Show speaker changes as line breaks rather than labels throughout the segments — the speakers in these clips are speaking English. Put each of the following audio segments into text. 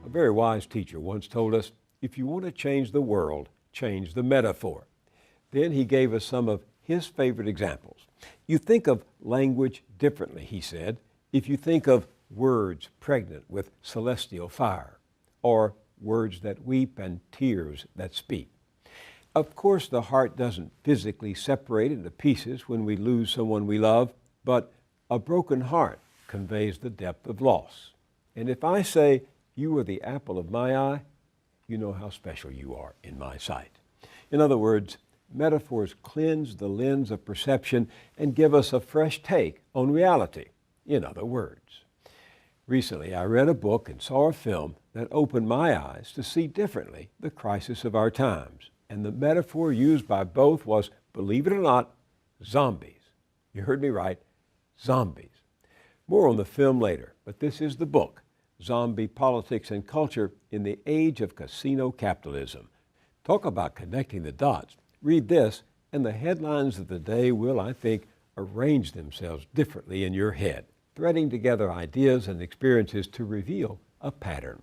A very wise teacher once told us, if you want to change the world, change the metaphor. Then he gave us some of his favorite examples. You think of language differently, he said, if you think of words pregnant with celestial fire, or words that weep and tears that speak. Of course, the heart doesn't physically separate into pieces when we lose someone we love, but a broken heart conveys the depth of loss. And if I say, you are the apple of my eye, you know how special you are in my sight. In other words, metaphors cleanse the lens of perception and give us a fresh take on reality. In other words, recently I read a book and saw a film that opened my eyes to see differently the crisis of our times. And the metaphor used by both was, believe it or not, zombies. You heard me right, zombies. More on the film later, but this is the book, Zombie Politics and Culture in the Age of Casino Capitalism. Talk about connecting the dots. Read this, and the headlines of the day will, I think, arrange themselves differently in your head, threading together ideas and experiences to reveal a pattern.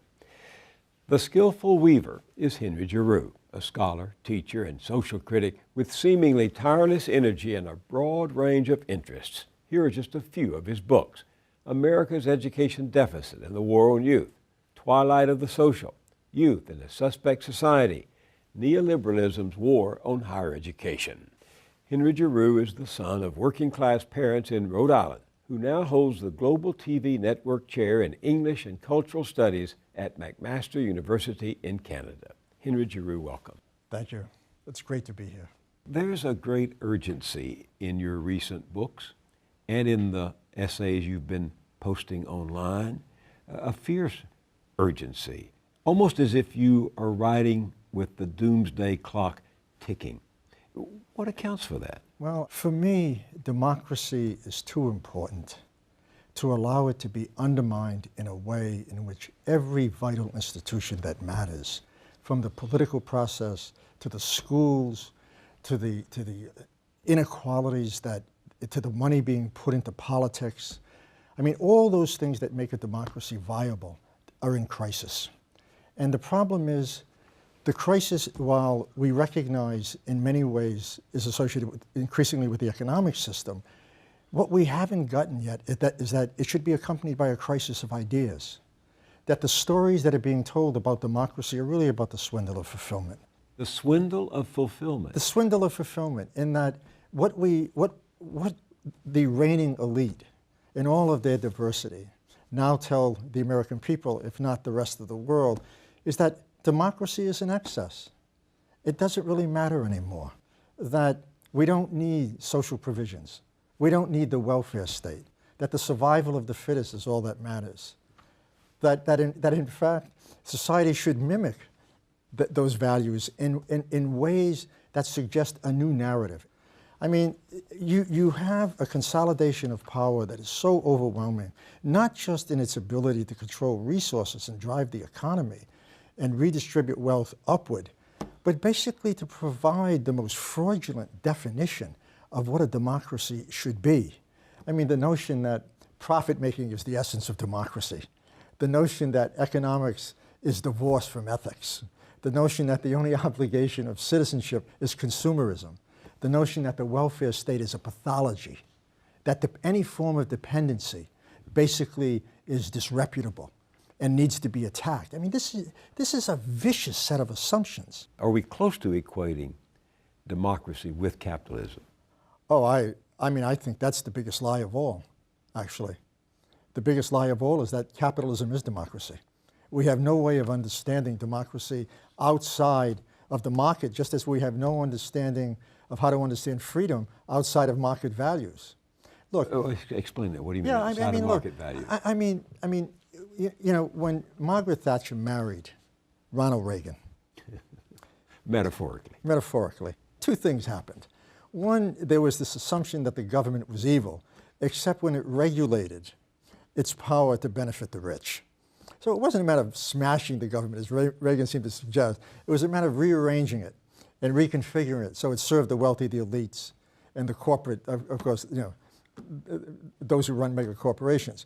The skillful weaver is Henry Giroux, a scholar, teacher, and social critic with seemingly tireless energy and a broad range of interests. Here are just a few of his books: America's Education Deficit and the War on Youth, Twilight of the Social, Youth in a Suspect Society, Neoliberalism's War on Higher Education. Henry Giroux is the son of working-class parents in Rhode Island, who now holds the Global TV Network Chair in English and Cultural Studies at McMaster University in Canada. Henry Giroux, welcome.
Thank you. It's great to be here.
There's a great urgency in your recent books and in the essays you've been posting online, a fierce urgency, almost as if you are writing with the doomsday clock ticking. What accounts for that?
Well, for me, democracy is too important to allow it to be undermined in a way in which every vital institution that matters, from the political process to the schools, to the inequalities, to the money being put into politics. I mean, all those things that make a democracy viable are in crisis. And the problem is, the crisis, while we recognize in many ways is associated increasingly with the economic system, what we haven't gotten yet is that it should be accompanied by a crisis of ideas. That the stories that are being told about democracy are really about the swindle of fulfillment.
The swindle of fulfillment?
The swindle of fulfillment, in that what the reigning elite, in all of their diversity, now tell the American people, if not the rest of the world, is that democracy is an excess. It doesn't really matter anymore. That we don't need social provisions. We don't need the welfare state. That the survival of the fittest is all that matters. That in fact, society should mimic those values in ways that suggest a new narrative. I mean, you have a consolidation of power that is so overwhelming, not just in its ability to control resources and drive the economy and redistribute wealth upward, but basically to provide the most fraudulent definition of what a democracy should be. I mean, the notion that profit-making is the essence of democracy, the notion that economics is divorced from ethics, the notion that the only obligation of citizenship is consumerism, the notion that the welfare state is a pathology, that any form of dependency basically is disreputable and needs to be attacked. I mean, this is a vicious set of assumptions.
Are we close to equating democracy with capitalism?
Oh, I mean, I think that's the biggest lie of all, actually. The biggest lie of all is that capitalism is democracy. We have no way of understanding democracy outside of the market, just as we have no understanding of how to understand freedom outside of market values. Look,
explain that. What do you mean outside of market values?
I mean, you know, when Margaret Thatcher married Ronald Reagan,
metaphorically,
two things happened. One, there was this assumption that the government was evil, except when it regulated its power to benefit the rich. So it wasn't a matter of smashing the government, as Reagan seemed to suggest. It was a matter of rearranging it and reconfiguring it so it served the wealthy, the elites, and the corporate, of course, you know, those who run mega corporations.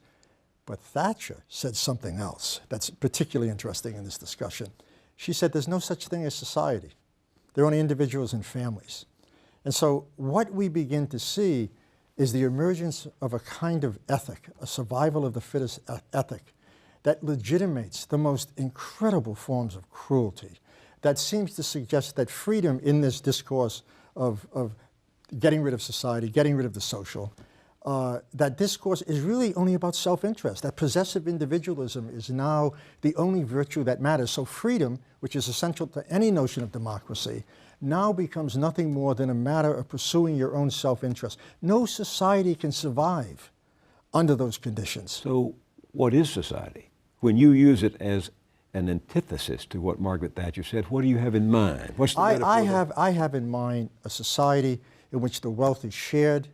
But Thatcher said something else that's particularly interesting in this discussion. She said there's no such thing as society. There are only individuals and families. And so what we begin to see is the emergence of a kind of ethic, a survival of the fittest ethic, that legitimates the most incredible forms of cruelty, that seems to suggest that freedom in this discourse of getting rid of society, getting rid of the social, that discourse is really only about self-interest, that possessive individualism is now the only virtue that matters. So freedom, which is essential to any notion of democracy, now becomes nothing more than a matter of pursuing your own self-interest. No society can survive under those conditions.
So what is society? When you use it as an antithesis to what Margaret Thatcher said, what do you have in mind? What's the metaphor?
I have in mind a society in which the wealth is shared,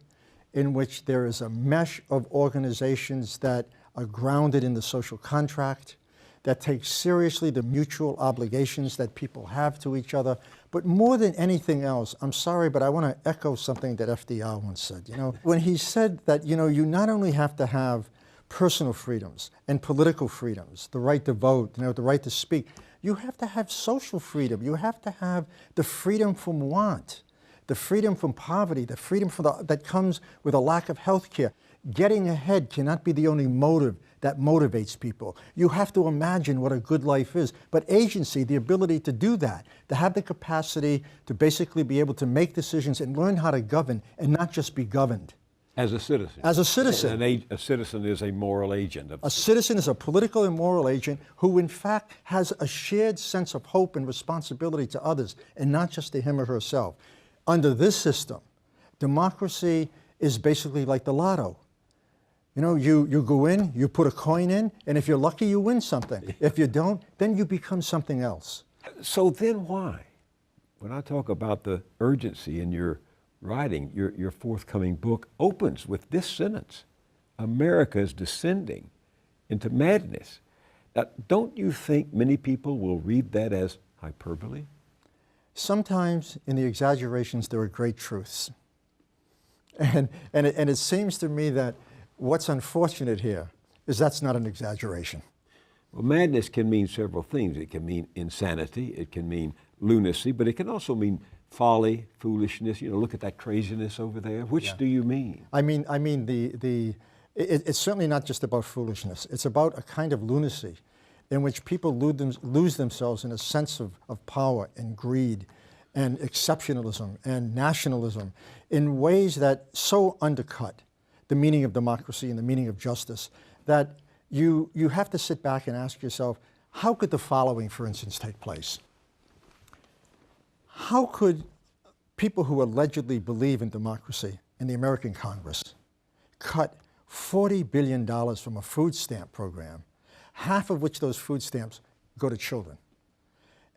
in which there is a mesh of organizations that are grounded in the social contract, that take seriously the mutual obligations that people have to each other. But more than anything else, I'm sorry, but I want to echo something that FDR once said. When he said that, you not only have to have personal freedoms and political freedoms, the right to vote, the right to speak, you have to have social freedom. You have to have the freedom from want, the freedom from poverty, the freedom that comes with a lack of health care. Getting ahead cannot be the only motive that motivates people. You have to imagine what a good life is. But agency, the ability to do that, to have the capacity to basically be able to make decisions and learn how to govern and not just be governed.
As a citizen.
As a citizen.
A citizen is a moral agent.
A citizen is a political and moral agent who in fact has a shared sense of hope and responsibility to others and not just to him or herself. Under this system, democracy is basically like the lotto. You go in, you put a coin in, and if you're lucky, you win something. If you don't, then you become something else.
So then why? When I talk about the urgency in your writing, your forthcoming book opens with this sentence: America is descending into madness. Now, don't you think many people will read that as hyperbole?
Sometimes in the exaggerations there are great truths. And it seems to me that what's unfortunate here is that's not an exaggeration.
Well, madness can mean several things. It can mean insanity, it can mean lunacy, but it can also mean folly, foolishness. Look at that craziness over there. Which do you mean?
I mean it's certainly not just about foolishness. It's about a kind of lunacy in which people lose themselves in a sense of power and greed and exceptionalism and nationalism in ways that so undercut the meaning of democracy and the meaning of justice that you have to sit back and ask yourself, how could the following, for instance, take place? How could people who allegedly believe in democracy in the American Congress cut $40 billion from a food stamp program, half of which those food stamps go to children?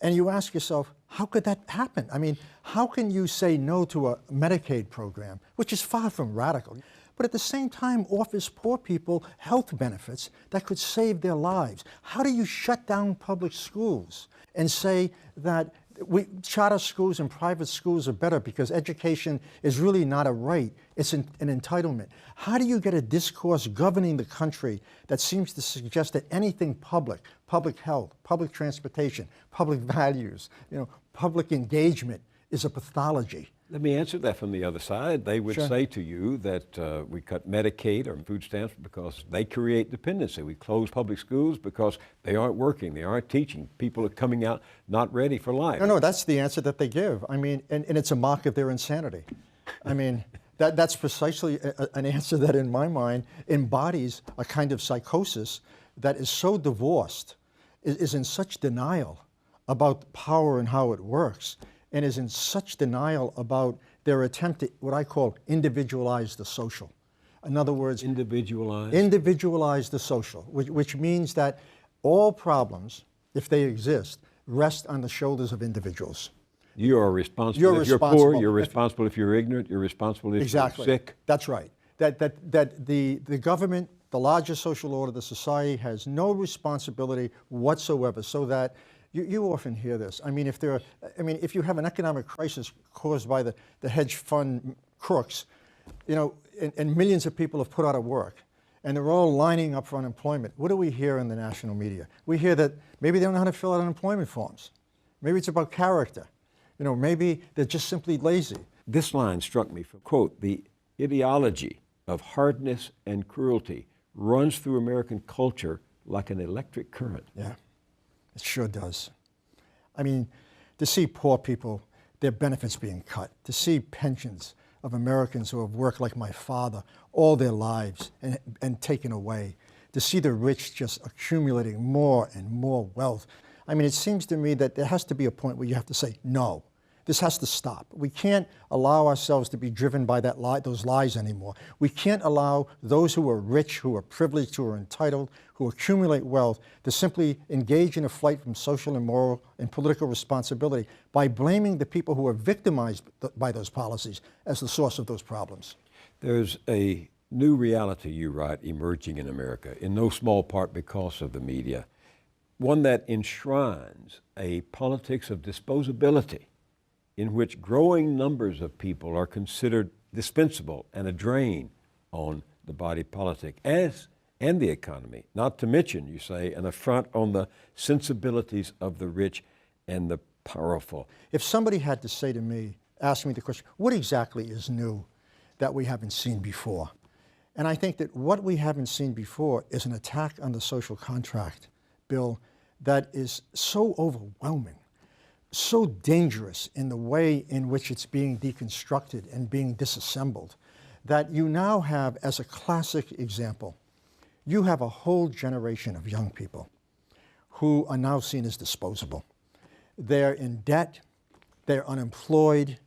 And you ask yourself, how could that happen? I mean, how can you say no to a Medicaid program, which is far from radical, but at the same time offers poor people health benefits that could save their lives? How do you shut down public schools and say that charter schools and private schools are better because education is really not a right, it's an entitlement? How do you get a discourse governing the country that seems to suggest that anything public health, public transportation, public values, public engagement is a pathology?
Let me answer that from the other side. They would say to you that we cut Medicaid or food stamps because they create dependency. We close public schools because they aren't working, they aren't teaching. People are coming out not ready for life.
No, that's the answer that they give. I mean, and it's a mark of their insanity. I mean, that's precisely an answer that in my mind embodies a kind of psychosis that is so divorced, is in such denial about power and how it works, and is in such denial about their attempt to, what I call, individualize the social. In other words, individualize the social, which means that all problems, if they exist, rest on the shoulders of individuals.
You are responsible if you're poor, you're responsible if you're ignorant, you're responsible if you're sick.
That's right. That the government, the larger social order, the society has no responsibility whatsoever, so that you often hear this. I mean, if you have an economic crisis caused by the hedge fund crooks, and millions of people have put out of work, and they're all lining up for unemployment. What do we hear in the national media? We hear that maybe they don't know how to fill out unemployment forms. Maybe it's about character. You know, maybe they're just simply lazy.
This line struck me from, quote, "The ideology of hardness and cruelty runs through American culture like an electric current."
Yeah, it sure does. I mean, to see poor people, their benefits being cut, to see pensions of Americans who have worked like my father all their lives and taken away, to see the rich just accumulating more and more wealth. I mean, it seems to me that there has to be a point where you have to say, no, this has to stop. We can't allow ourselves to be driven by those lies anymore. We can't allow those who are rich, who are privileged, who are entitled, who accumulate wealth to simply engage in a flight from social and moral and political responsibility by blaming the people who are victimized by those policies as the source of those problems.
There's a new reality, you write, emerging in America, in no small part because of the media, one that enshrines a politics of disposability, in which growing numbers of people are considered dispensable and a drain on the body politic and the economy, not to mention, you say, an affront on the sensibilities of the rich and the powerful.
If somebody had to say to me, ask me the question, what exactly is new that we haven't seen before? And I think that what we haven't seen before is an attack on the social contract, Bill, that is so overwhelming, so dangerous in the way in which it's being deconstructed and being disassembled, that you now have, as a classic example, you have a whole generation of young people who are now seen as disposable. They're in debt, they're unemployed.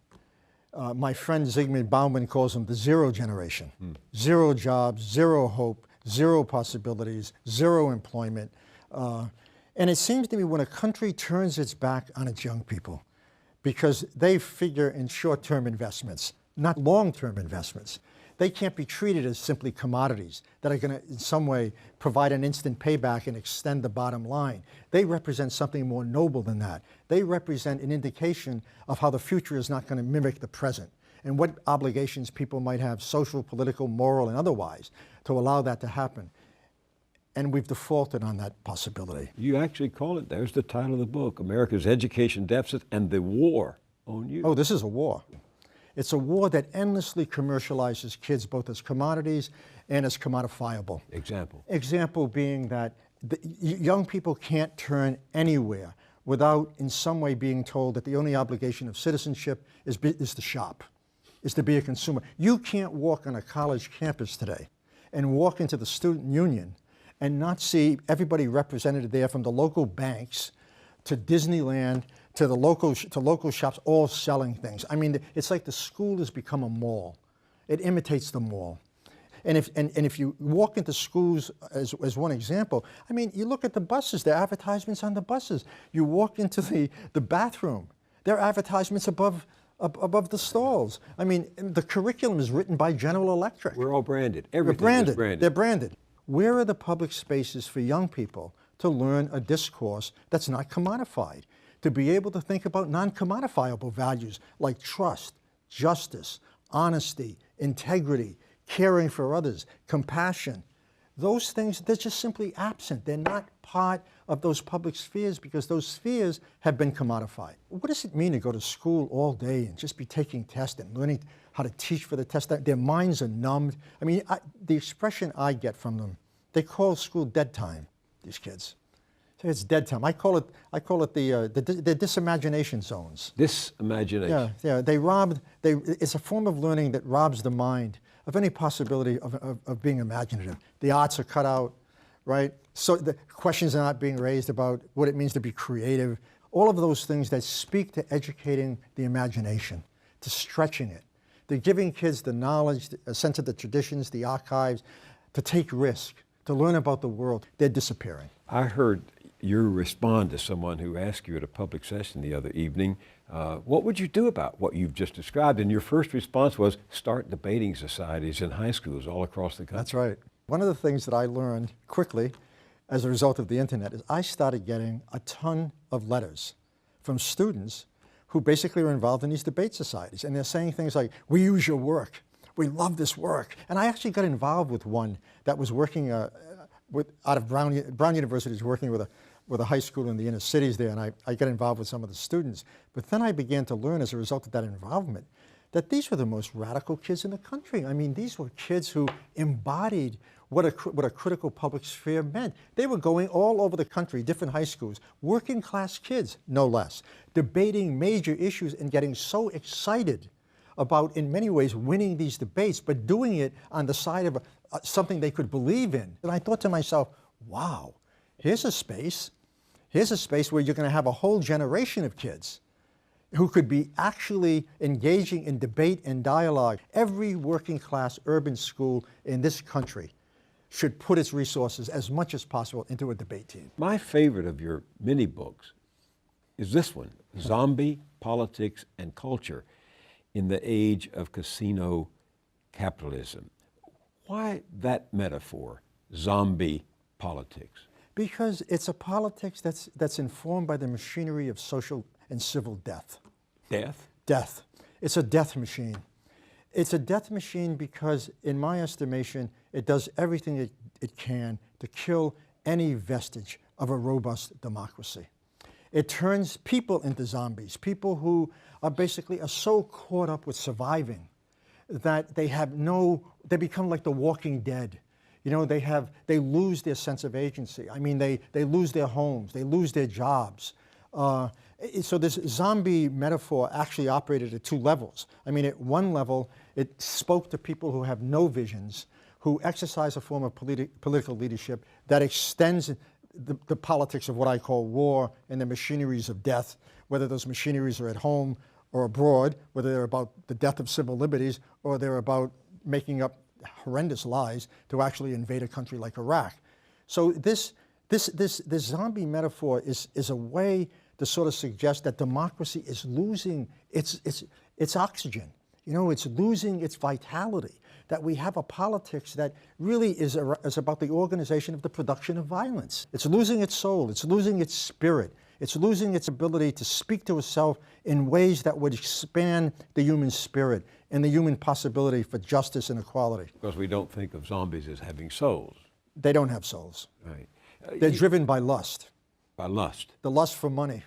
My friend Zygmunt Bauman calls them the zero generation. Zero jobs, zero hope, zero possibilities, zero employment. And it seems to me when a country turns its back on its young people because they figure in short-term investments, not long-term investments, they can't be treated as simply commodities that are going to in some way provide an instant payback and extend the bottom line. They represent something more noble than that. They represent an indication of how the future is not going to mimic the present and what obligations people might have, social, political, moral, and otherwise, to allow that to happen. And we've defaulted on that possibility.
You actually call it, there's the title of the book, America's Education Deficit and the War on Youth.
Oh, this is a war. It's a war that endlessly commercializes kids both as commodities and as commodifiable. Example being that young people can't turn anywhere without in some way being told that the only obligation of citizenship is to shop, is to be a consumer. You can't walk on a college campus today and walk into the student union and not see everybody represented there, from the local banks to Disneyland to the local shops, all selling things. I mean, it's like the school has become a mall. It imitates the mall. And if you walk into schools, as one example, I mean, you look at the buses, there are advertisements on the buses. You walk into the bathroom, there are advertisements above the stalls. I mean, the curriculum is written by General Electric.
We're all branded. Everything is branded.
They're branded. Where are the public spaces for young people to learn a discourse that's not commodified, to be able to think about non-commodifiable values like trust, justice, honesty, integrity, caring for others, compassion? Those things, they're just simply absent. They're not part of those public spheres because those spheres have been commodified. What does it mean to go to school all day and just be taking tests and learning how to teach for the test? Their minds are numbed. I mean, the expression I get from them, they call school dead time, these kids. So it's dead time. I call it the disimagination zones.
Disimagination.
Yeah. It's a form of learning that robs the mind of any possibility of being imaginative. The arts are cut out, right? So the questions are not being raised about what it means to be creative. All of those things that speak to educating the imagination, to stretching it, to giving kids the knowledge, a sense of the traditions, the archives, to take risk, to learn about the world, they're disappearing.
I heard you respond to someone who asked you at a public session the other evening, what would you do about what you've just described? And your first response was, start debating societies in high schools all across the country.
That's right. One of the things that I learned quickly as a result of the internet is I started getting a ton of letters from students who basically are involved in these debate societies. And they're saying things like, we use your work. We love this work. And I actually got involved with one that was working out of Brown University, is working with a high school in the inner cities there, and I got involved with some of the students. But then I began to learn as a result of that involvement that these were the most radical kids in the country. I mean, these were kids who embodied what a critical public sphere meant. They were going all over the country, different high schools, working class kids, no less, debating major issues and getting so excited about, in many ways, winning these debates, but doing it on the side of something they could believe in. And I thought to myself, wow, here's a space where you're going to have a whole generation of kids who could be actually engaging in debate and dialogue. Every working class urban school in this country should put its resources as much as possible into a debate team.
My favorite of your many books is this one, Zombie, Politics, and Culture in the Age of Casino Capitalism. Why that metaphor, zombie politics?
Because it's a politics that's informed by the machinery of social and civil death.
Death?
Death. It's a death machine. It's a death machine because, in my estimation, it does everything it can to kill any vestige of a robust democracy. It turns people into zombies, people who are so caught up with surviving that they become like the Walking Dead. You know, they lose their sense of agency. I mean, they lose their homes, they lose their jobs. So this zombie metaphor actually operated at two levels. I mean, at one level, it spoke to people who have no visions, who exercise a form of political leadership that extends the politics of what I call war and the machineries of death, whether those machineries are at home or abroad, whether they're about the death of civil liberties or they're about making up horrendous lies to actually invade a country like Iraq. So this zombie metaphor is a way to sort of suggest that democracy is losing its oxygen. You know, it's losing its vitality, that we have a politics that really is about the organization of the production of violence. It's losing its soul, it's losing its spirit, it's losing its ability to speak to itself in ways that would expand the human spirit and the human possibility for justice and equality.
Because we don't think of zombies as having souls.
They don't have souls.
Right.
They're driven by lust.
By lust.
The lust for money,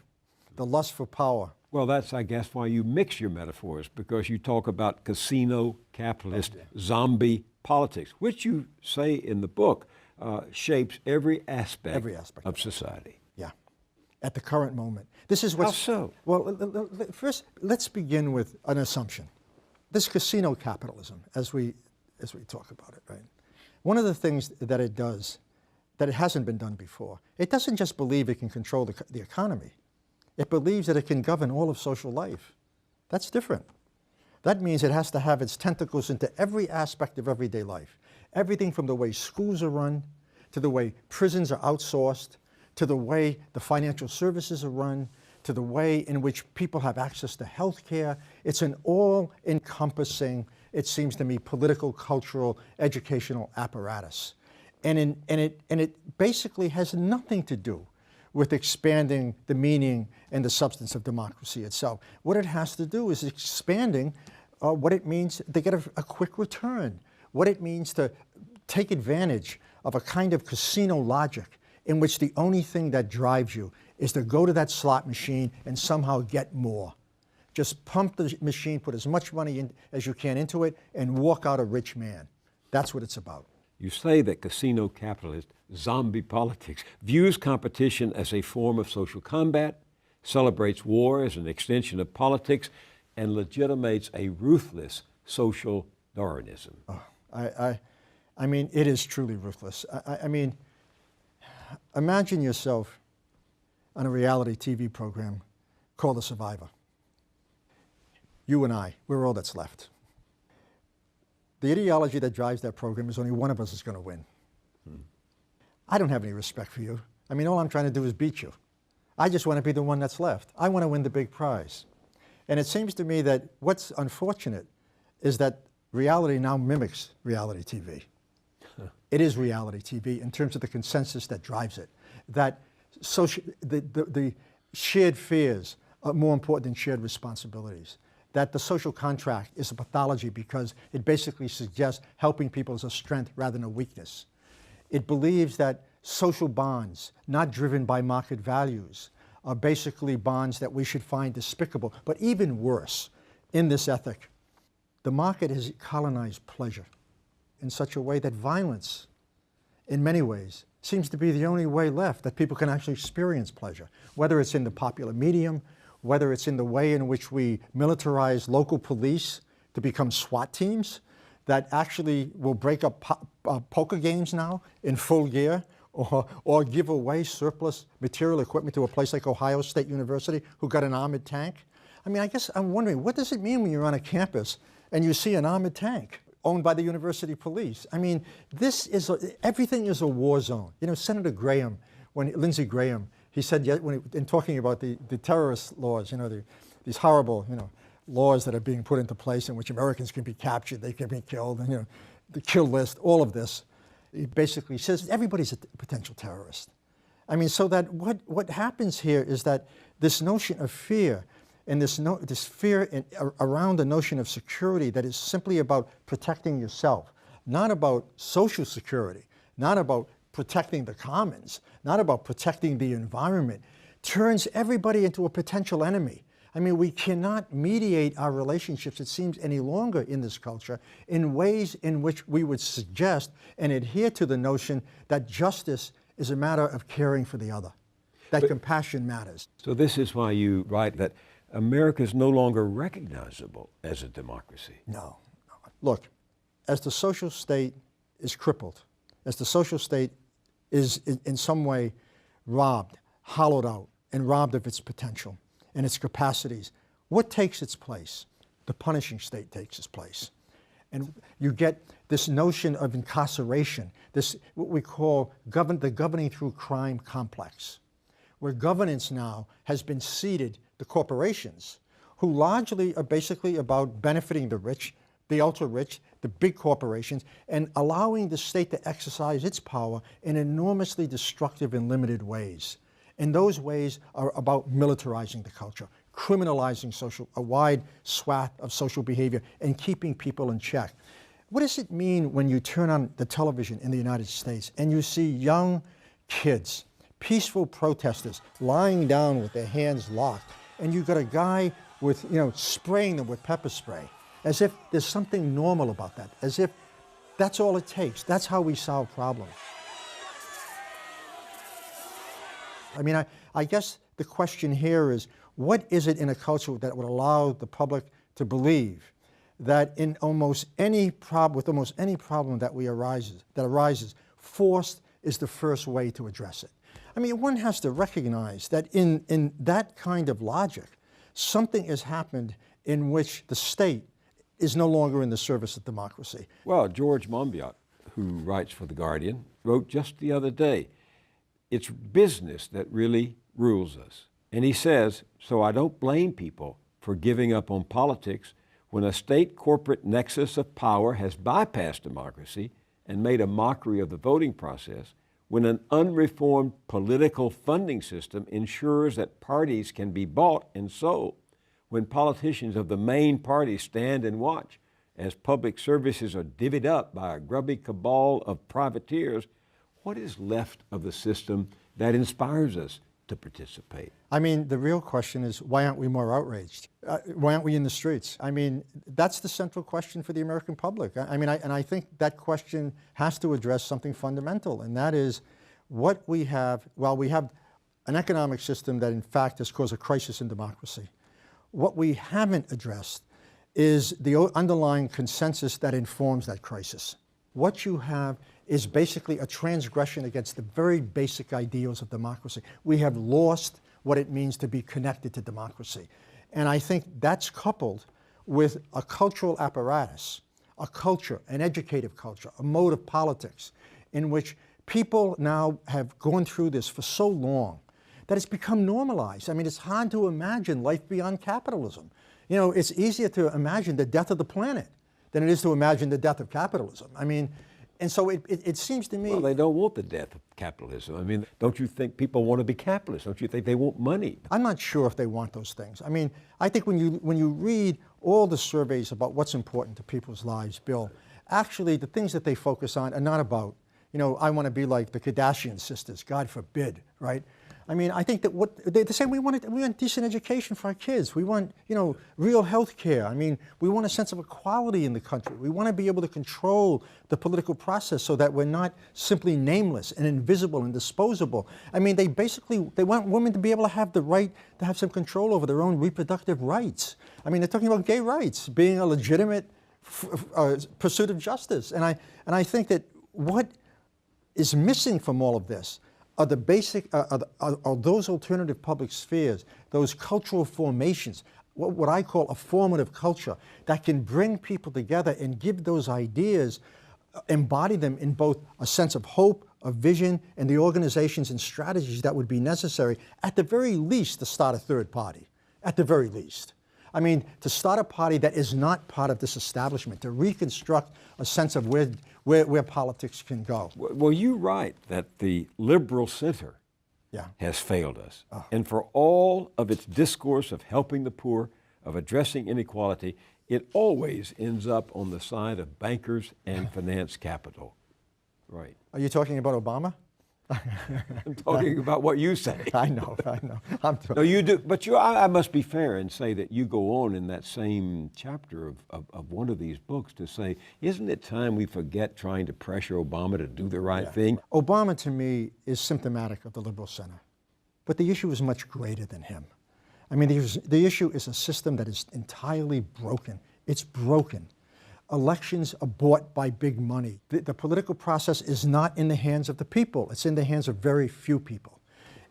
the lust for power.
Well, that's, I guess, why you mix your metaphors, because you talk about casino, capitalist, zombie politics, which you say in the book shapes every aspect of society.
Yeah, at the current moment. This is what's...
How so?
Well, first, let's begin with an assumption. This casino capitalism, as we talk about it, right? One of the things that it does, that it hasn't been done before, it doesn't just believe it can control the economy. It believes that it can govern all of social life. That's different. That means it has to have its tentacles into every aspect of everyday life. Everything from the way schools are run, to the way prisons are outsourced, to the way the financial services are run, to the way in which people have access to health care. It's an all-encompassing, it seems to me, political, cultural, educational apparatus. And it basically has nothing to do with expanding the meaning and the substance of democracy itself. What it has to do is expanding what it means to get a quick return, what it means to take advantage of a kind of casino logic in which the only thing that drives you is to go to that slot machine and somehow get more. Just pump the machine, put as much money in as you can into it, and walk out a rich man. That's what it's about.
You say that casino capitalist zombie politics views competition as a form of social combat, celebrates war as an extension of politics, and legitimates a ruthless social Darwinism.
Oh, I mean, it is truly ruthless. I mean, imagine yourself on a reality TV program called The Survivor. You and I, we're all that's left. The ideology that drives that program is only one of us is going to win. I don't have any respect for you. I mean, all I'm trying to do is beat you. I just want to be the one that's left. I want to win the big prize. And it seems to me that what's unfortunate is that reality now mimics reality TV. It is reality TV in terms of the consensus that drives it. That the shared fears are more important than shared responsibilities. that the social contract is a pathology because it basically suggests helping people as a strength rather than a weakness. It believes that social bonds, not driven by market values, are basically bonds that we should find despicable. But even worse, in this ethic, the market has colonized pleasure in such a way that violence, in many ways, seems to be the only way left that people can actually experience pleasure, whether it's in the popular medium, whether it's in the way in which we militarize local police to become SWAT teams that actually will break up poker games now in full gear, or give away surplus material equipment to a place like Ohio State University who got an armored tank. I mean, I guess I'm wondering, what does it mean when you're on a campus and you see an armored tank owned by the university police? I mean, everything is a war zone. You know, Senator Graham, Lindsey Graham, he said in talking about the terrorist laws, you know, these horrible, you know, laws that are being put into place in which Americans can be captured, they can be killed, and, you know, the kill list, all of this. He basically says everybody's a potential terrorist. I mean, so that what happens here is that this notion of fear and this fear around the notion of security that is simply about protecting yourself, not about social security, not about protecting the commons, not about protecting the environment, turns everybody into a potential enemy. I mean, we cannot mediate our relationships, it seems, any longer in this culture in ways in which we would suggest and adhere to the notion that justice is a matter of caring for the other, that compassion matters.
So this is why you write that America is no longer recognizable as a democracy.
No. Look, as the social state is crippled, as the social state is in some way robbed, hollowed out, and robbed of its potential and its capacities, what takes its place? The punishing state takes its place. And you get this notion of incarceration, this what we call the governing through crime complex, where governance now has been ceded to corporations who largely are basically about benefiting the rich, the ultra-rich, the big corporations, and allowing the state to exercise its power in enormously destructive and limited ways. And those ways are about militarizing the culture, criminalizing a wide swath of social behavior, and keeping people in check. What does it mean when you turn on the television in the United States and you see young kids, peaceful protesters, lying down with their hands locked, and you've got a guy with, you know, spraying them with pepper spray, as if there's something normal about that, as if that's all it takes. That's how we solve problems. I mean, I guess the question here is, what is it in a culture that would allow the public to believe that in almost any problem, with almost any problem that arises, force is the first way to address it? I mean, one has to recognize that in that kind of logic, something has happened in which the state is no longer in the service of democracy.
Well, George Monbiot, who writes for The Guardian, wrote just the other day, it's business that really rules us. And he says, so I don't blame people for giving up on politics when a state corporate nexus of power has bypassed democracy and made a mockery of the voting process, when an unreformed political funding system ensures that parties can be bought and sold, when politicians of the main party stand and watch as public services are divvied up by a grubby cabal of privateers, what is left of the system that inspires us to participate?
I mean, the real question is, why aren't we more outraged? Why aren't we in the streets? I mean, that's the central question for the American public. I think that question has to address something fundamental, and that is what we have. Well, we have an economic system that in fact has caused a crisis in democracy. What we haven't addressed is the underlying consensus that informs that crisis. What you have is basically a transgression against the very basic ideals of democracy. We have lost what it means to be connected to democracy. And I think that's coupled with a cultural apparatus, a culture, an educative culture, a mode of politics in which people now have gone through this for so long that it's become normalized. I mean, it's hard to imagine life beyond capitalism. You know, it's easier to imagine the death of the planet than it is to imagine the death of capitalism. I mean, and so it seems to me...
Well, they don't want the death of capitalism. I mean, don't you think people want to be capitalists? Don't you think they want money?
I'm not sure if they want those things. I mean, I think when you read all the surveys about what's important to people's lives, Bill, actually the things that they focus on are not about, you know, I want to be like the Kardashian sisters, God forbid, right? I mean, I think that what they say, we want decent education for our kids. We want, you know, real health care. I mean, we want a sense of equality in the country. We want to be able to control the political process so that we're not simply nameless and invisible and disposable. I mean, they want women to be able to have the right to have some control over their own reproductive rights. I mean, they're talking about gay rights being a legitimate pursuit of justice. And I think that what is missing from all of this are the basic, are those alternative public spheres, those cultural formations, what I call a formative culture that can bring people together and give those ideas, embody them in both a sense of hope, a vision, and the organizations and strategies that would be necessary, at the very least, to start a third party, at the very least. I mean, to start a party that is not part of this establishment, to reconstruct a sense of where politics can go.
Well, you're right that the liberal center has failed us. And for all of its discourse of helping the poor, of addressing inequality, it always ends up on the side of bankers and finance capital. Right.
Are you talking about Obama?
I'm talking about what you say.
I know.
No, you do, but I must be fair and say that you go on in that same chapter of one of these books to say, isn't it time we forget trying to pressure Obama to do the right thing?
Obama, to me, is symptomatic of the liberal center. But the issue is much greater than him. I mean, the issue is a system that is entirely broken. It's broken. Elections are bought by big money. The political process is not in the hands of the people. It's in the hands of very few people.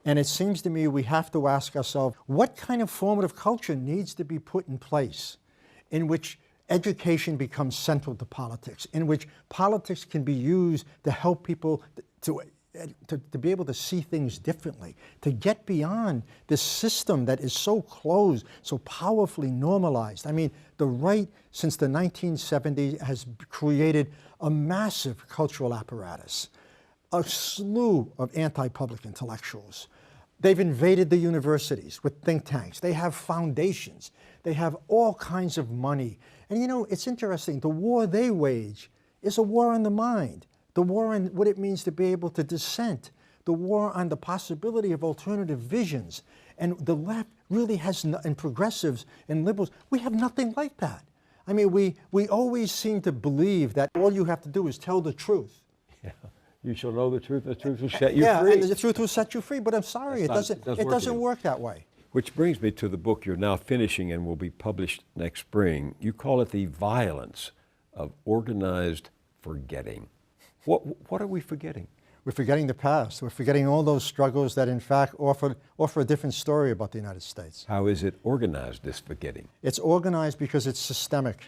And it seems to me we have to ask ourselves, what kind of formative culture needs to be put in place in which education becomes central to politics, in which politics can be used to help people to be able to see things differently, to get beyond this system that is so closed, so powerfully normalized. I mean, the right, since the 1970s, has created a massive cultural apparatus, a slew of anti-public intellectuals. They've invaded the universities with think tanks. They have foundations. They have all kinds of money. And you know, it's interesting, the war they wage is a war on the mind. The war on what it means to be able to dissent, the war on the possibility of alternative visions. And the left really has, and progressives and liberals, we have nothing like that. I mean, we always seem to believe that all you have to do is tell the truth.
Yeah. You shall know the truth, and the truth will set you free.
Yeah, and the truth will set you free, but I'm sorry, it doesn't work that way.
Which brings me to the book you're now finishing and will be published next spring. You call it The Violence of Organized Forgetting. What are we forgetting?
We're forgetting the past. We're forgetting all those struggles that, in fact, offer a different story about the United States.
How is it organized, this forgetting?
It's organized because it's systemic.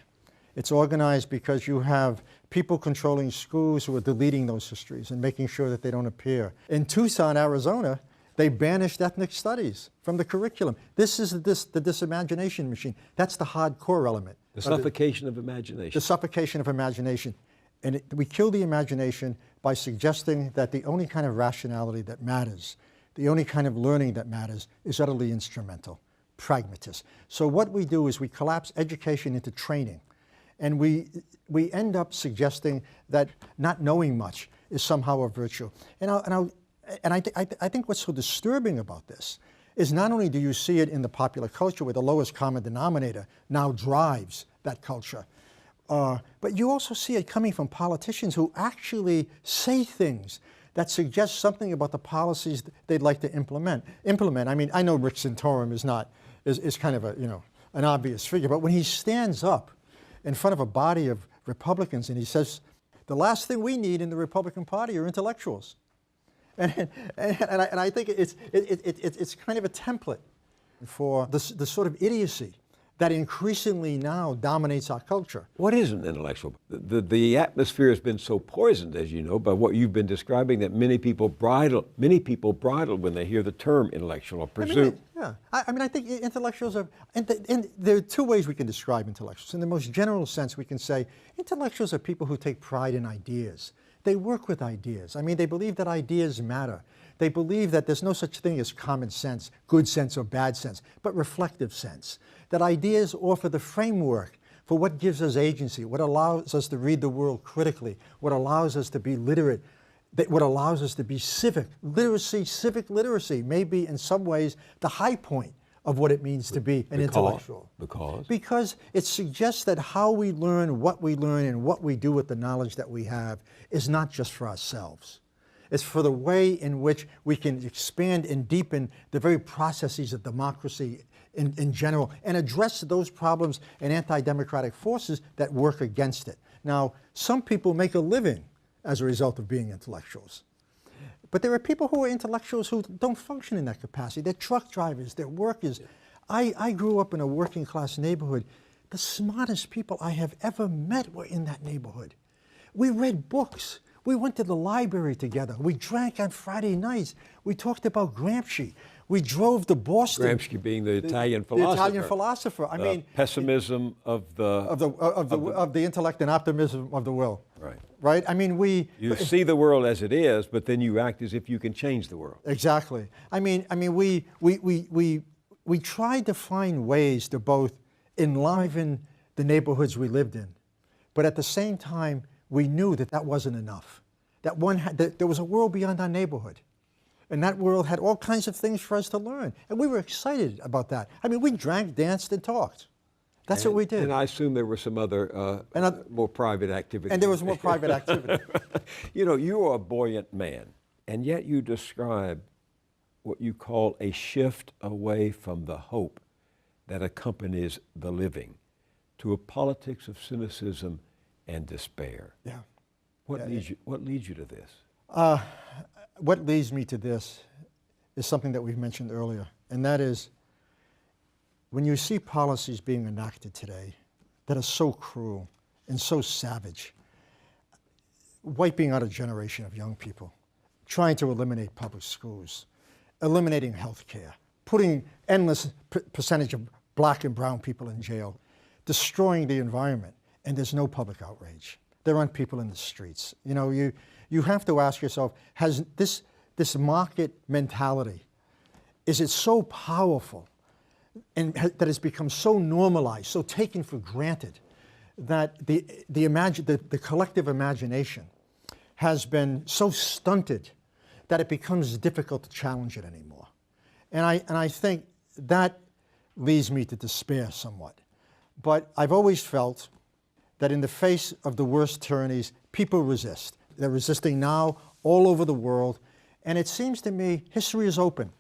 It's organized because you have people controlling schools who are deleting those histories and making sure that they don't appear. In Tucson, Arizona, they banished ethnic studies from the curriculum. This is the disimagination machine. That's the hardcore element.
The suffocation of imagination.
The suffocation of imagination. And we kill the imagination by suggesting that the only kind of rationality that matters, the only kind of learning that matters, is utterly instrumental, pragmatist. So what we do is we collapse education into training. And we end up suggesting that not knowing much is somehow a virtue. And I think what's so disturbing about this is not only do you see it in the popular culture where the lowest common denominator now drives that culture, but you also see it coming from politicians who actually say things that suggest something about the policies they'd like to implement. I mean, I know Rick Santorum is kind of an obvious figure, but when he stands up in front of a body of Republicans and he says, the last thing we need in the Republican Party are intellectuals. And I think it's kind of a template for the sort of idiocy that increasingly now dominates our culture.
What is an intellectual? The atmosphere has been so poisoned, as you know, by what you've been describing, that many people bridle when they hear the term intellectual or presume.
I think intellectuals are, and there are two ways we can describe intellectuals. In the most general sense, we can say intellectuals are people who take pride in ideas. they work with ideas. I mean, they believe that ideas matter. They believe that there's no such thing as common sense, good sense or bad sense, but reflective sense. That ideas offer the framework for what gives us agency, what allows us to read the world critically, what allows us to be literate, what allows us to be civic. Literacy, civic literacy may be in some ways the high point of what it means to be an intellectual. Because it suggests that how we learn, what we learn, and what we do with the knowledge that we have is not just for ourselves. It's for the way in which we can expand and deepen the very processes of democracy in general and address those problems and anti-democratic forces that work against it. Now, some people make a living as a result of being intellectuals. But there are people who are intellectuals who don't function in that capacity. They're truck drivers, they're workers. I grew up in a working class neighborhood. The smartest people I have ever met were in that neighborhood. We read books. We went to the library together. We drank on Friday nights. We talked about Gramsci. We drove to Boston.
Gramsci being the Italian philosopher.
The Italian philosopher. I mean,
pessimism of
the intellect and optimism of the will.
Right.
Right. I mean,
you see the world as it is, but then you act as if you can change the world.
Exactly. I mean, we tried to find ways to both enliven the neighborhoods we lived in, but at the same time, we knew that that wasn't enough. That there was a world beyond our neighborhood. And that world had all kinds of things for us to learn. And we were excited about that. I mean, we drank, danced, and talked. That's what we did.
And I assume there were some other more private activities.
And there was more private activity.
You know, you are a buoyant man, and yet you describe what you call a shift away from the hope that accompanies the living to a politics of cynicism and despair.
Yeah.
What leads you to this?
What leads me to this is something that we've mentioned earlier, and that is when you see policies being enacted today that are so cruel and so savage, wiping out a generation of young people, trying to eliminate public schools, eliminating health care, putting endless percentage of black and brown people in jail, destroying the environment, and there's no public outrage. There aren't people in the streets. You know, you have to ask yourself, has this market mentality, is it so powerful and that it's become so normalized, so taken for granted, that the collective imagination has been so stunted that it becomes difficult to challenge it anymore? And I think that leads me to despair somewhat. But I've always felt that in the face of the worst tyrannies, people resist. They're resisting now all over the world. And it seems to me history is open.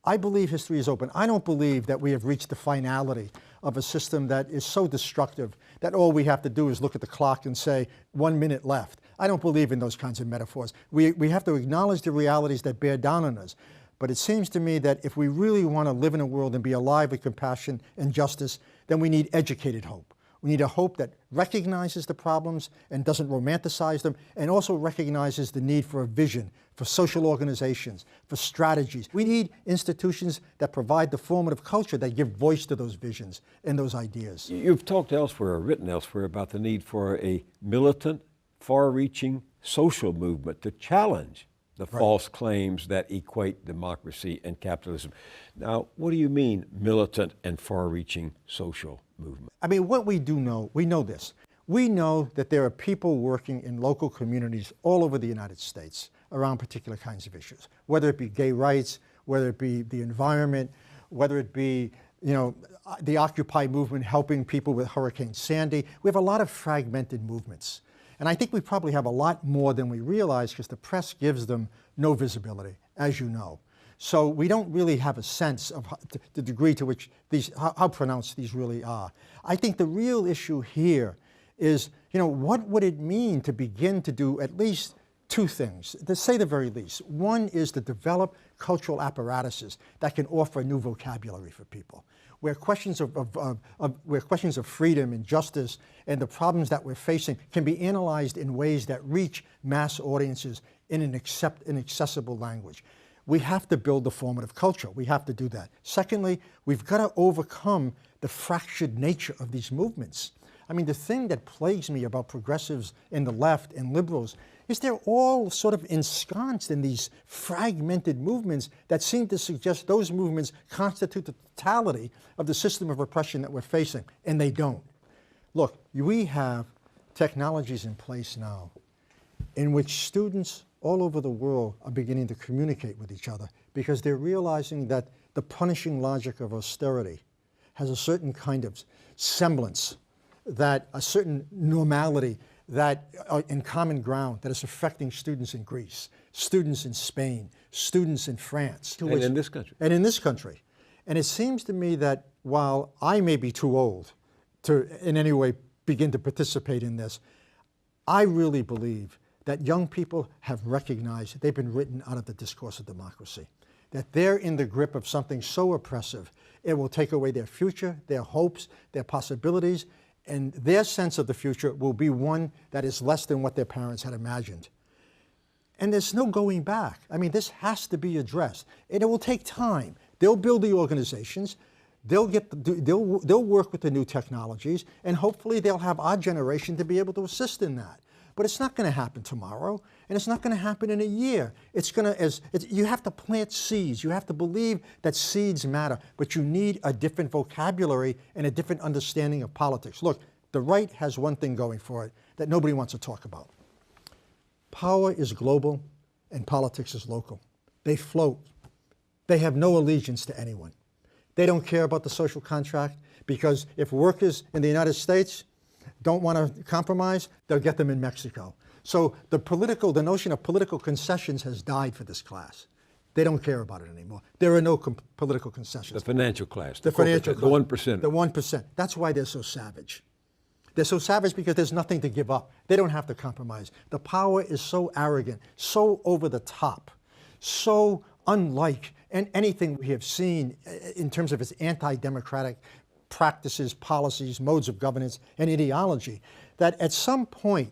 I believe history is open. I don't believe that we have reached the finality of a system that is so destructive that all we have to do is look at the clock and say, 1 minute left. I don't believe in those kinds of metaphors. We have to acknowledge the realities that bear down on us. But it seems to me that if we really want to live in a world and be alive with compassion and justice, then we need educated hope. We need a hope that recognizes the problems and doesn't romanticize them, and also recognizes the need for a vision, for social organizations, for strategies. We need institutions that provide the formative culture that give voice to those visions and those ideas.
You've talked elsewhere, or written elsewhere, about the need for a militant, far-reaching social movement to challenge the false claims that equate democracy and capitalism. Now, what do you mean, militant and far-reaching social movement?
I mean, what we do know, we know this. We know that there are people working in local communities all over the United States around particular kinds of issues, whether it be gay rights, whether it be the environment, whether it be, you know, the Occupy movement helping people with Hurricane Sandy. We have a lot of fragmented movements. And I think we probably have a lot more than we realize because the press gives them no visibility, as you know. So we don't really have a sense of the degree to which how pronounced these really are. I think the real issue here is, you know, what would it mean to begin to do at least two things, to say the very least. One is to develop cultural apparatuses that can offer a new vocabulary for people, where questions of freedom and justice and the problems that we're facing can be analyzed in ways that reach mass audiences in an accessible language. We have to build the formative culture. We have to do that. Secondly, we've got to overcome the fractured nature of these movements. I mean, the thing that plagues me about progressives in the left and liberals is they're all sort of ensconced in these fragmented movements that seem to suggest those movements constitute the totality of the system of oppression that we're facing, and they don't. Look, we have technologies in place now in which students all over the world are beginning to communicate with each other because they're realizing that the punishing logic of austerity has a certain kind of semblance, that a certain normality that in common ground that is affecting students in Greece, students in Spain, students in France.
And in this country.
And in this country. And it seems to me that while I may be too old to in any way begin to participate in this, I really believe that young people have recognized that they've been written out of the discourse of democracy, that they're in the grip of something so oppressive, it will take away their future, their hopes, their possibilities, and their sense of the future will be one that is less than what their parents had imagined. And there's no going back. I mean, this has to be addressed, and it will take time. They'll build the organizations, they'll work with the new technologies, and hopefully they'll have our generation to be able to assist in that. But it's not going to happen tomorrow, and it's not going to happen in a year. You have to plant seeds. You have to believe that seeds matter, but you need a different vocabulary and a different understanding of politics. Look, the right has one thing going for it that nobody wants to talk about. Power is global, and politics is local. They float. They have no allegiance to anyone. They don't care about the social contract because if workers in the United States don't want to compromise, they'll get them in Mexico. So the notion of political concessions has died for this class. They don't care about it anymore. There are no political concessions.
The financial class.
The financial class.
The 1%.
The 1%. That's why they're so savage. They're so savage because there's nothing to give up. They don't have to compromise. The power is so arrogant, so over the top, so unlike anything we have seen in terms of its anti-democratic practices, policies, modes of governance, and ideology, that at some point,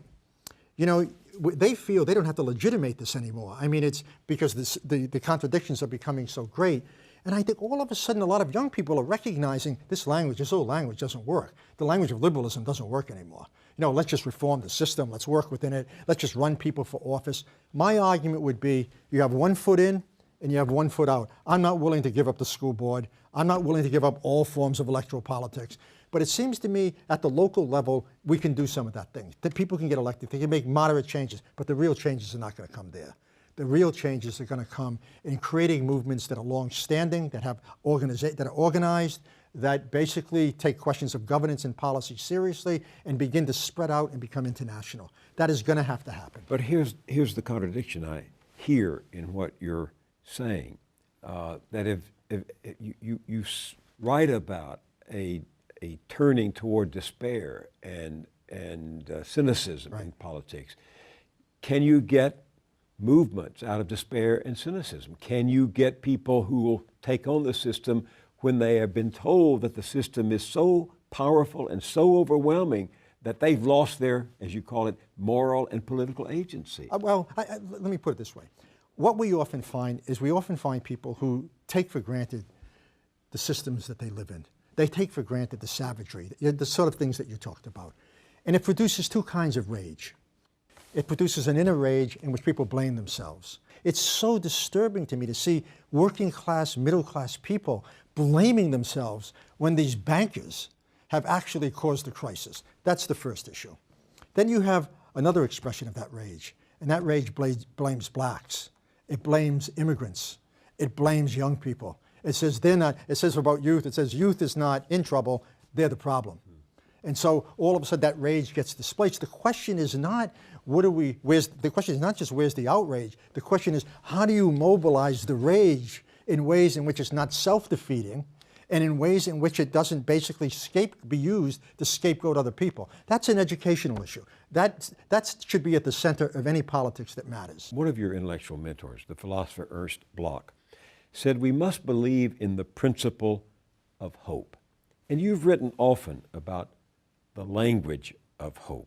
they feel they don't have to legitimate this anymore. I mean, it's because the contradictions are becoming so great. And I think all of a sudden a lot of young people are recognizing this old language doesn't work. The language of liberalism doesn't work anymore. Let's just reform the system, let's work within it, let's just run people for office. My argument would be you have 1 foot in and you have 1 foot out. I'm not willing to give up the school board. I'm not willing to give up all forms of electoral politics. But it seems to me at the local level, we can do some of that thing. That people can get elected, they can make moderate changes, but the real changes are not going to come there. The real changes are going to come in creating movements that are long-standing, that are organized, that basically take questions of governance and policy seriously and begin to spread out and become international. That is going to have to happen.
But here's the contradiction I hear in what you're saying, that if you write about a turning toward despair and cynicism in politics, can you get movements out of despair and cynicism? Can you get people who will take on the system when they have been told that the system is so powerful and so overwhelming that they've lost their, as you call it, moral and political agency?
Let me put it this way. What we often find is people who take for granted the systems that they live in. They take for granted the savagery, the sort of things that you talked about. And it produces 2 kinds of rage. It produces an inner rage in which people blame themselves. It's so disturbing to me to see working class, middle class people blaming themselves when these bankers have actually caused the crisis. That's the first issue. Then you have another expression of that rage, and that rage blames blacks. It blames immigrants. It blames young people. It says about youth, it says youth is not in trouble, they're the problem. And so all of a sudden that rage gets displaced. The question is not the question is not just where's the outrage. The question is how do you mobilize the rage in ways in which it's not self-defeating and in ways in which it doesn't basically be used to scapegoat other people. That's an educational issue. That should be at the center of any politics that matters.
One of your intellectual mentors, the philosopher Ernst Bloch, said we must believe in the principle of hope. And you've written often about the language of hope.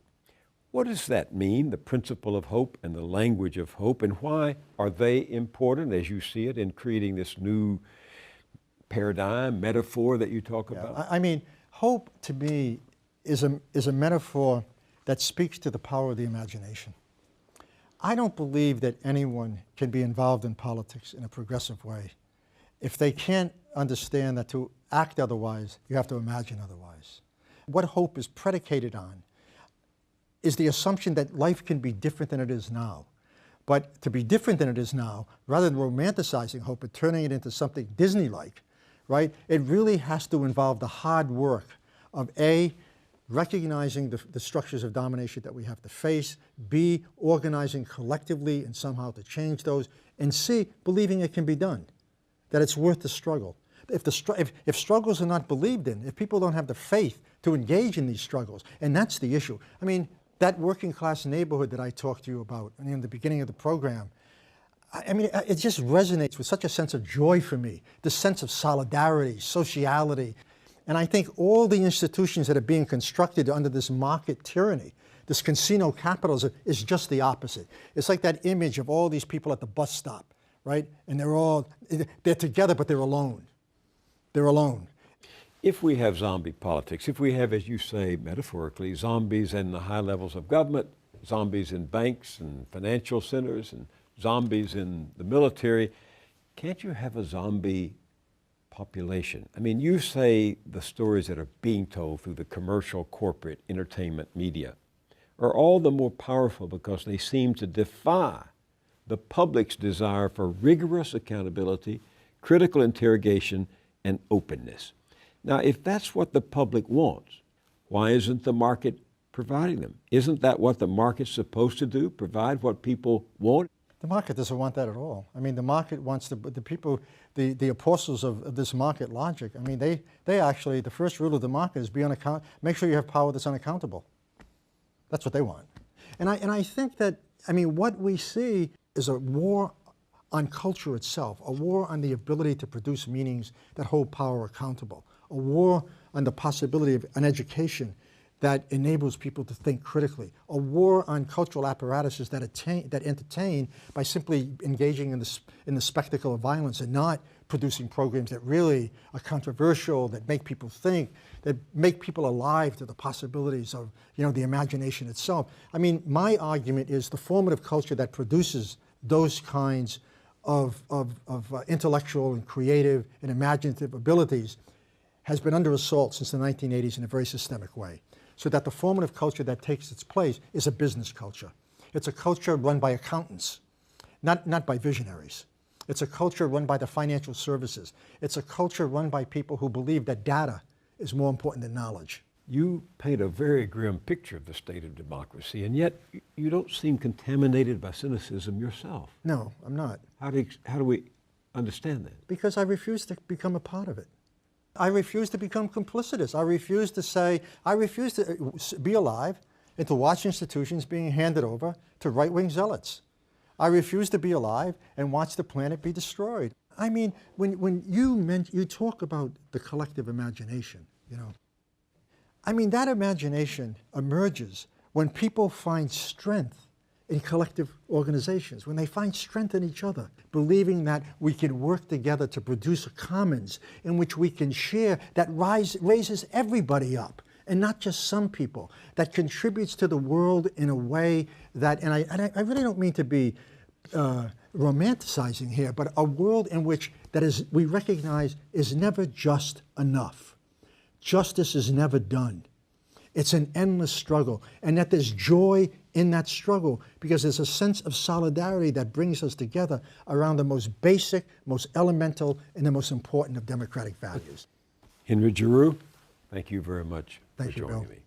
What does that mean, the principle of hope and the language of hope, and why are they important as you see it in creating this new paradigm, metaphor that you talk about?
I mean, hope to me is a metaphor that speaks to the power of the imagination. I don't believe that anyone can be involved in politics in a progressive way if they can't understand that to act otherwise, you have to imagine otherwise. What hope is predicated on is the assumption that life can be different than it is now. But to be different than it is now, rather than romanticizing hope and turning it into something Disney-like, right, it really has to involve the hard work of A, recognizing the structures of domination that we have to face, B, organizing collectively and somehow to change those, and C, believing it can be done, that it's worth the struggle. If struggles are not believed in, if people don't have the faith to engage in these struggles, and that's the issue. I mean, that working class neighborhood that I talked to you about in the beginning of the program, I mean, it just resonates with such a sense of joy for me, this sense of solidarity, sociality. And I think all the institutions that are being constructed under this market tyranny, this casino capitalism, is just the opposite. It's like that image of all these people at the bus stop, right? And they're together, but they're alone. They're alone.
If we have zombie politics, if we have, as you say, metaphorically, zombies in the high levels of government, zombies in banks and financial centers, and zombies in the military, can't you have a zombie population? I mean, you say the stories that are being told through the commercial, corporate, entertainment media are all the more powerful because they seem to defy the public's desire for rigorous accountability, critical interrogation, and openness. Now, if that's what the public wants, why isn't the market providing them? Isn't that what the market's supposed to do, provide what people want?
The market doesn't want that at all. I mean, the market wants the people, the apostles of this market logic. I mean, they actually, the first rule of the market is make sure you have power that's unaccountable. That's what they want. And I think that, I mean, what we see is a war on culture itself, a war on the ability to produce meanings that hold power accountable, a war on the possibility of an education that enables people to think critically, a war on cultural apparatuses that entertain by simply engaging in the spectacle of violence and not producing programs that really are controversial, that make people think, that make people alive to the possibilities of, the imagination itself. I mean, my argument is the formative culture that produces those kinds of intellectual and creative and imaginative abilities has been under assault since the 1980s in a very systemic way. So that the formative culture that takes its place is a business culture. It's a culture run by accountants, not by visionaries. It's a culture run by the financial services. It's a culture run by people who believe that data is more important than knowledge.
You paint a very grim picture of the state of democracy, and yet you don't seem contaminated by cynicism yourself.
No, I'm not.
How do we understand that?
Because I refuse to become a part of it. I refuse to become complicitous. I refuse to be alive and to watch institutions being handed over to right-wing zealots. I refuse to be alive and watch the planet be destroyed. I mean, when you talk about the collective imagination, I mean, that imagination emerges when people find strength in collective organizations, when they find strength in each other, believing that we can work together to produce a commons in which we can share that raises everybody up, and not just some people, that contributes to the world in a way that, and I really don't mean to be romanticizing here, but a world in which we recognize is never just enough. Justice is never done. It's an endless struggle, and that there's joy in that struggle because there's a sense of solidarity that brings us together around the most basic, most elemental, and the most important of democratic values.
Henry Giroux, thank you very much for
Thank you,
joining
Bill.
me.